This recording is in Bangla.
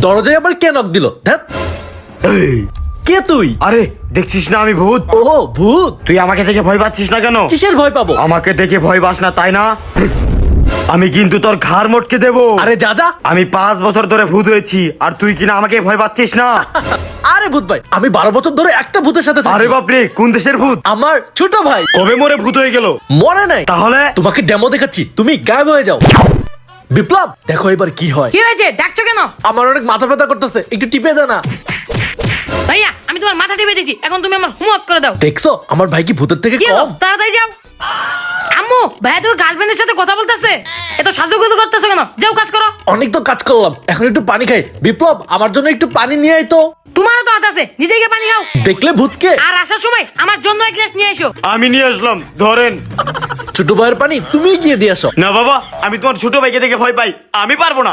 দরজায় আবার কে নক দিল? ধ্যাৎ, কে তুই? আরে দেখছিস না আমি ভূত। ও ভূত। তুই আমাকে দেখে ভয় পাচ্ছিস না কেন? কিসের ভয় পাবো? আমাকে দেখে ভয় পাস না তাই না? আমি কিন্তু তোর ঘাড় মটকে দেবো। আরে যা যা। আমি 5 বছর ধরে ভূত হয়েছি আর তুই কিনা আমাকে ভয় পাচ্ছিস না? আরে ভূত ভাই, আমি 12 বছর ধরে একটা ভূতের সাথে থাকি। আরে বাপরে, কোন দেশের ভূত? আমার ছোট ভাই। কবে মরে ভূত হয়ে গেল? মরে নাই। তাহলে তোমাকে ডেমো দেখাচ্ছি, তুমি গায়েব হয়ে যাও। বিপ্লব, দেখো এবার কি হয়। কি হয়েছে? ডাকছো কেন? আমার অনেক মাথা ব্যথা করতেছে, একটু টিপে দে না। ভাইয়া, আমি তোমার মাথা টিপে দিয়েছি, এখন তুমি আমার হোমওয়ার্ক করে দাও। দেখছো আমার ভাই কি ভূতের থেকে কি হলো? কম? তাড়াতাড়ি যাও। আম্মু, ভাইয়া তোর গার্লফ্রেন্ডের সাথে কথা বলতেছে, এত সাজুগুজু করতেছো কেন? যাও কাজ করো। অনেক তো কাজ করলাম, এখন একটু পানি খাই। বিপ্লব, আমার জন্য একটু পানি নিয়ে আয় তো। তোমারও তো হাত আছে, নিজে গিয়ে পানি খাও। দেখলে ভূতকে? আর আসার সময় আমার জন্য এক গ্লাস নিয়ে এসো। আমি নিয়ে আসলাম, ধরেন। ছোট ভাইয়ের পানি তুমি গিয়ে দিয়ে আসো। না বাবা, আমি তোমার ছোট ভাইকে দেখে ভয় পাই, আমি পারবো না।